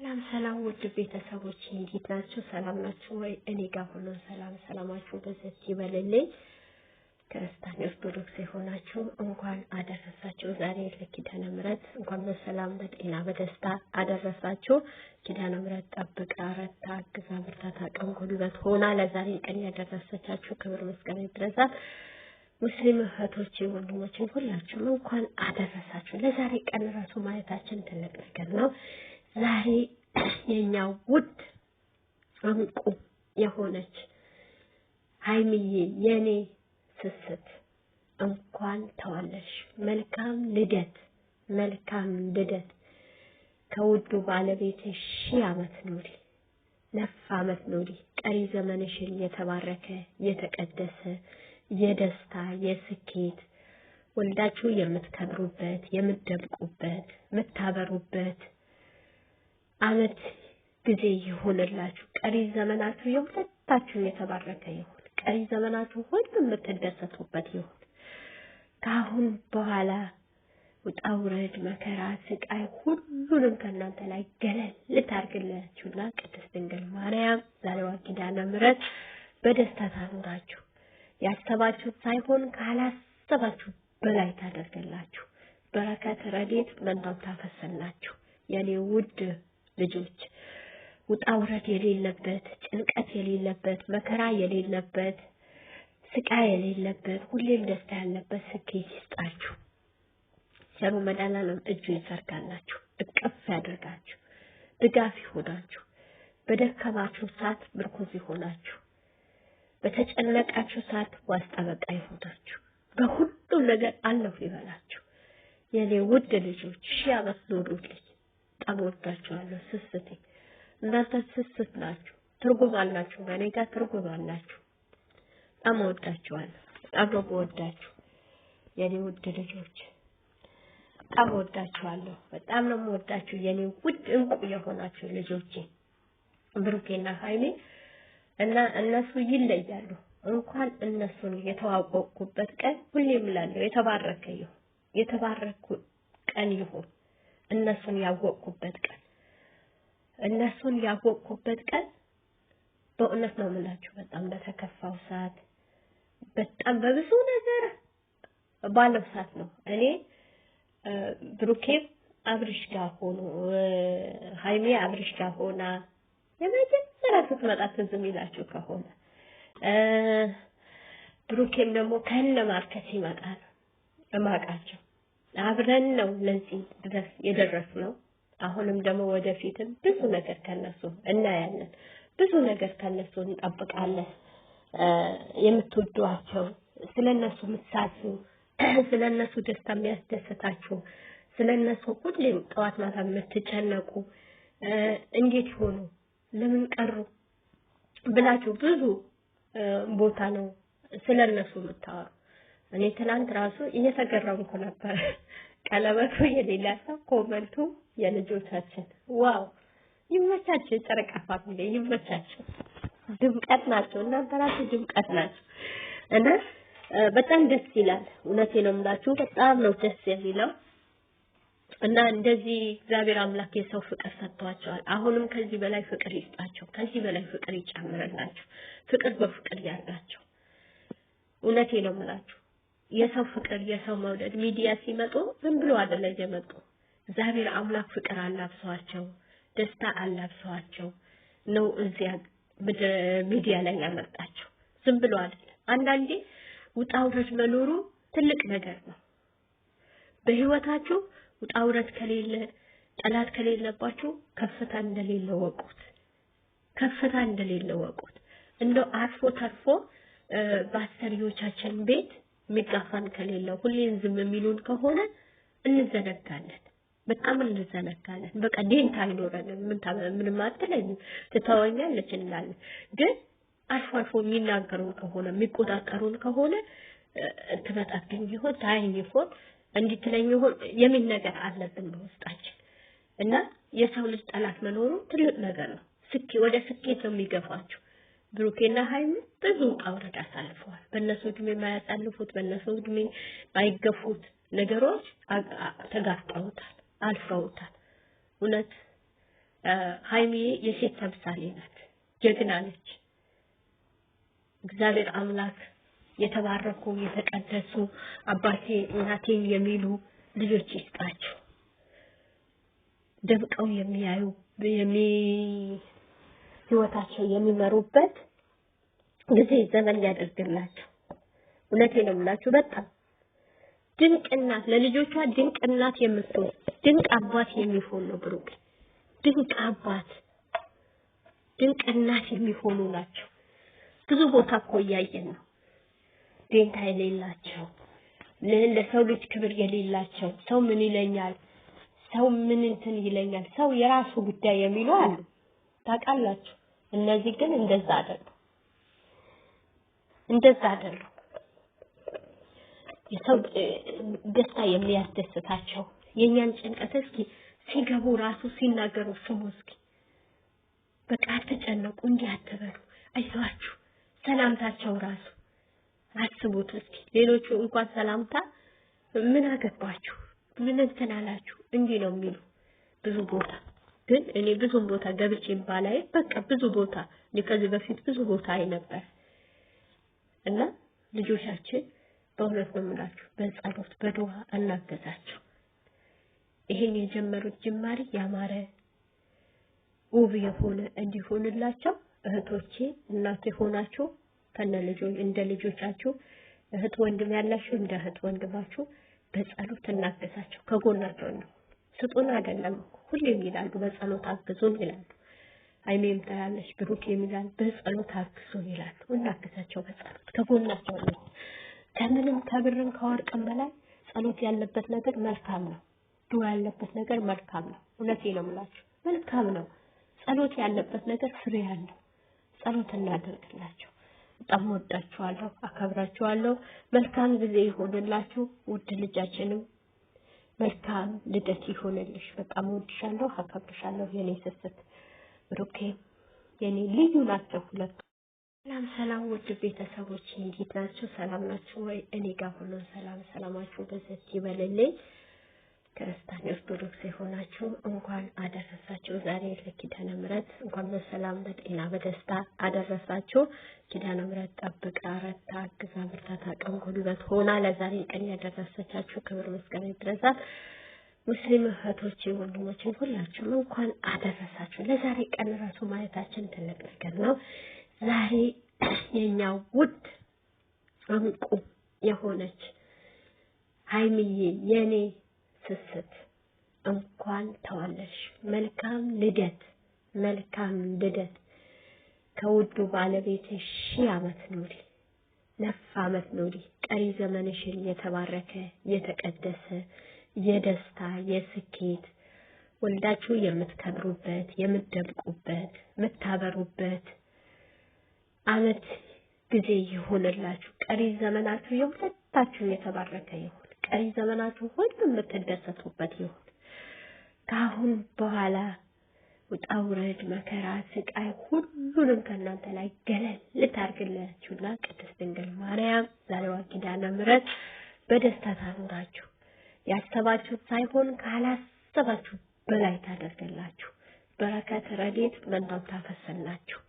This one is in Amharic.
ሰላም ሰላም ውድ ቤተሰቦች እንዴት ናችሁ? ሰላም ናችሁ ወይ? እኔ ጋር ሁሉ ሰላማችሁ በዘት ይበልልኝ። ክርስቲያን ኦርቶዶክስ የሆናችሁ እንኳን አደረሳችሁ። ዛሬ ለኪዳነ ምሕረት እንኳን በሰላም በጤና በደስታ አደረሳችሁ። ኪዳነ ምሕረት ጠብቃ ረታ አግዛ ብርታት አቅም ጉልበት ሆና ለዛሬ ቀን ያደረሰቻችሁ ክብር ምስጋና ይድረሳት። ሙስሊም እህቶቼ ወንድሞቼ ሁላችሁም እንኳን አደረሳችሁ። ለዛሬ ቀን ራሱ ማየታችን ትልቅ ነገር ነው። ዛሬ የኛ ውድ እንቁ የሆነች ሃይሚዬ የኔ ስስት እንኳን ተወለድሽ። መልካም ልደት ከውዱ ባለቤትሽ 1000 ዓመት ኑሪ፣ 9 ዓመት ኑሪ። ቀሪ ዘመንሽን የተባረከ የተቀደሰ የደስታ የስኬት ወልዳችሁ የምትከብሩበት የምትደምቁበት የምታበሩበት አመት ጊዜ ይሁንላችሁ። ቀሪ ዘመናችሁ የሁለታችሁ የተባረከ ይሁን። ቀሪ ዘመናችሁ ሁሉ የምትደሰቱበት ይሁን። ከአሁን በኋላ ውጣ ውረድ መከራ ስቃይ ሁሉንም ከእናንተ ላይ ገለል ታርግላችሁና ቅድስት ድንግል ማርያም ዛሬዋ ኪዳነ ምሕረት በደስታ ታኖራችሁ። ያሰባችሁት ሳይሆን ካላሰባችሁ በላይ ታደርግላችሁ። በረከት ረድኤት መናው ታፈሰላችሁ። የኔ ውድ ልጆች ውጣ ውረድ የሌለበት ጭንቀት የሌለበት መከራ የሌለበት ስቃይ የሌለበት ሁሌም ደስታ ያለበት ስኬት ይስጣችሁ። ቸሩ መድኃኒዓለም እጁ ይዘርጋላችሁ፣ እቅፍ ያድርጋችሁ፣ ድጋፍ ይሆናችሁ። በደከማችሁ ሰዓት ምርኩዝ ይሆናችሁ፣ በተጨነቃችሁ ሰዓት ዋስ ጠበቃ ይሆናችሁ። በሁሉ ነገር አለሁ ይበላችሁ። የኔ ውድ ልጆች 1000 ዓመት ኑሩልኝ። በጣም ወዳችኋለሁ። ስስቴ እናንተ ስስት ናችሁ፣ ትርጉም አላችሁ። እኔ ጋር ትርጉም አላችሁ። በጣም ወዳችኋለሁ። በጣም ወዳችሁ የኔ ውድ ልጆች በጣም ወዳችኋለሁ። በጣም ነው ወዳችሁ የኔ ውድ እንቁ የሆናችሁ ልጆቼ ብሩኬና ሃይሚ እና እነሱ ይለያሉ። እንኳን እነሱን የተዋወቅኩበት ቀን ሁሌም እላለሁ የተባረከ ይሁን፣ የተባረኩ ቀን ይሁን። እነሱን ያወቅኩበት ቀን በእውነት ነው የምላችሁ። በጣም በተከፋው ሰዓት በጣም በብዙ ነገር ባለው ሰዓት ነው እኔ ብሩኬ አብርሽ ጋር ሆኖ ሃይሚ አብርሽ ጋር ሆና የመጀመሪያ ስትመጣ ትዝ የሚላችሁ ከሆነ ብሩኬም ደግሞ ከነማርከስ ይመጣል እማቃቸው አብረን ነው ለዚህ ድረስ የደረስነው። አሁንም ደግሞ ወደፊትም ብዙ ነገር ከነሱ እናያለን፣ ብዙ ነገር ከነሱ እንጠብቃለን። የምትወዷቸው ስለነሱ ምሳሱ ስለነሱ ደስታ የሚያስደስታችሁ ስለነሱ ሁሌም ጠዋት ማታ የምትጨነቁ እንዴት ሆኑ ለምን ቀሩ ብላችሁ ብዙ ቦታ ነው ስለነሱ የምታወሩ። እኔ ትናንት ራሱ እየተገረምኩ ነበር። ቀለበቱ የሌላ ሰው ኮመንቱ የልጆቻችን ዋው ይመቻችሁ። ጨረቃ ፋሚሊ ይመቻችሁ። ድምቀት ናቸው እናንተ ራሱ ድምቀት ናቸው እና በጣም ደስ ይላል። እውነቴን ነው የምላችሁ በጣም ነው ደስ የሚለው እና እንደዚህ እግዚአብሔር አምላክ የሰው ፍቅር ሰጥቷቸዋል። አሁንም ከዚህ በላይ ፍቅር ይስጣቸው፣ ከዚህ በላይ ፍቅር ይጨምርላቸው፣ ፍቅር በፍቅር ያርጋቸው። እውነቴን ነው የምላችሁ የሰው ፍቅር የሰው መውደድ ሚዲያ ሲመጡ ዝም ብሎ አይደለም የመጡ። እግዚአብሔር አምላክ ፍቅር አላብሰዋቸው፣ ደስታ አላብሰዋቸው ነው እዚያ ሚዲያ ላይ ያመጣቸው። ዝም ብሎ አይደለም። አንዳንዴ ውጣ ውረድ መኖሩ ትልቅ ነገር ነው። በህይወታችሁ ውጣ ውረድ ከሌለ ጠላት ከሌለባችሁ ከፍታ እንደሌለ ወቁት። እንደው አልፎ ተርፎ በአሰሪዎቻችን ቤት ሚጋፋን ከሌለ ሁሌም ዝም የሚሉን ከሆነ እንዘነጋለን፣ በጣም እንዘነጋለን። በቃ ዴንታ አይኖረንም። ምንም አትለኝም ትተወኛለች እንላለን። ግን አልፎ የሚናገሩን ከሆነ የሚቆጣጠሩን ከሆነ ትመጣብኝ ይሆን ታይኝ ይሆን እንድትለኝ ይሆን የሚል ነገር አለብን በውስጣችን እና የሰው ልጅ ጠላት መኖሩ ትልቅ ነገር ነው። ወደ ስኬት ነው የሚገፋችሁ። ብሩኬና ሃይሚ ብዙ አውረድ አሳልፈዋል። በእነሱ እድሜ የማያሳልፉት በእነሱ እድሜ ባይገፉት ነገሮች ተጋፍጠውታል፣ አልፈውታል። እውነት ሃይሚዬ የሴት ተምሳሌ ናት፣ ጀግና ነች። እግዚአብሔር አምላክ የተባረኩ የተቀደሱ አባቴ እናቴን የሚሉ ልጆች ይስጣቸው። ደምቀው የሚያዩ ህይወታቸው የሚመሩበት ጊዜ ዘመን ያደርግላቸው። እውነቴን ነው የምላችሁ። በጣም ድንቅ እናት ለልጆቿ ድንቅ እናት የምትሆን ድንቅ አባት የሚሆን ነው ብሩክ። ድንቅ አባት ድንቅ እናት የሚሆኑ ናቸው። ብዙ ቦታ እኮ እያየን ነው። ደንታ የሌላቸው ለሰው ልጅ ክብር የሌላቸው ሰው ምን ይለኛል፣ ሰው ምን እንትን ይለኛል፣ ሰው የራሱ ጉዳይ የሚሉ አሉ። ታውቃላችሁ። እነዚህ ግን እንደዛ አይደሉ። የሰው ደስታ የሚያስደስታቸው የኛን ጭንቀት እስኪ ሲገቡ ራሱ ሲናገሩ ስሙ እስኪ። በቃ አትጨነቁ፣ እንዲህ አትበሉ፣ አይዟችሁ። ሰላምታቸው ራሱ አስቡት እስኪ። ሌሎቹ እንኳን ሰላምታ ምን አገባችሁ ምን እንትን አላችሁ እንዲህ ነው የሚሉ ብዙ ቦታ። ግን እኔ ብዙ ቦታ ገብቼ ባላይ በቃ ብዙ ቦታ ከዚህ በፊት ብዙ ቦታ ነበር እና ልጆቻችን በእውነት ነው የምላችሁ በጸሎት በዱዓ እናገዛቸው። ይሄን የጀመሩት ጅማሬ ያማረ ውብ የሆነ እንዲሆንላቸው እህቶቼ እናቴ ሆናችሁ እንደ ልጆቻችሁ እህት ወንድም ያላችሁ እንደ እህት ወንድማችሁ በጸሎት እናገዛቸው። ከጎናቸው ነው ስጡን አይደለም ሁሌም ይላሉ በጸሎት አግዙን ይላሉ። ሃይሚም ታያለሽ ብሩክም ይላል በጸሎት አግዙን ይላሉ። እናገዛቸው በጸሎት ከጎናቸው ነው። ከምንም ከብርም ከወርቅም በላይ ጸሎት ያለበት ነገር መልካም ነው። ዱዓ ያለበት ነገር መልካም ነው። እውነቴን ነው የምላችሁ መልካም ነው። ጸሎት ያለበት ነገር ፍሬ ያለው ጸሎት እናደርግላቸው። በጣም ወዳችኋለሁ፣ አከብራችኋለሁ። መልካም ጊዜ ይሁንላችሁ። ውድ ልጃችንም መልካም ልደት ይሁንልሽ። በጣም ወድሻለሁ፣ አከብርሻለሁ። የኔ ስስት ብሩኬ የኔ ልዩ ናቸው ሁለቱ። ሰላም ውድ ቤተሰቦች እንዴት ናችሁ? ሰላም ናችሁ ወይ? እኔ ጋር ሁሉ ሰላማችሁ በዘት ይበልልኝ። ክርስቲያን ኦርቶዶክስ የሆናችሁ እንኳን አደረሳችሁ። ዛሬ ለኪዳነ ምሕረት እንኳን በሰላም በጤና በደስታ አደረሳችሁ። ኪዳነ ምሕረት ጠብቃ ረታ አግዛ ብርታት አቅም ጉልበት ሆና ለዛሬ ቀን ያደረሰቻችሁ ክብር ምስጋና ይድረሳት። ሙስሊም እህቶቼ ወንድሞቼ ሁላችሁም እንኳን አደረሳችሁ። ለዛሬ ቀን ራሱ ማየታችን ትልቅ ነገር ነው። ዛሬ የኛ ውድ እንቁ የሆነች ሃይሚዬ የኔ ስስት እንኳን ተወለድሽ። መልካም ልደት ከውዱ ባለቤትሽ 1000 ዓመት ኑሪ፣ 9 ዓመት ኑሪ። ቀሪ ዘመንሽን የተባረከ የተቀደሰ የደስታ የስኬት ወልዳችሁ የምትከብሩበት የምትደምቁበት የምታበሩበት ዓመት ጊዜ ይሁንላችሁ። ቀሪ ዘመናችሁ የሁለታችሁ የተባረከ ይሁን። ቀሪ ዘመናችሁ ሁሉ የምትደሰቱበት ይሁን። ከአሁን በኋላ ውጣ ውረድ መከራ ስቃይ ሁሉንም ከእናንተ ላይ ገለል ልታርግላችሁና ቅድስት ድንግል ማርያም ዛሬዋ ኪዳነ ምሕረት በደስታ ታኑራችሁ። ያሰባችሁት ሳይሆን ካላሰባችሁ በላይ ታደርግላችሁ። በረከት ረድኤት መናው ታፈሰላችሁ።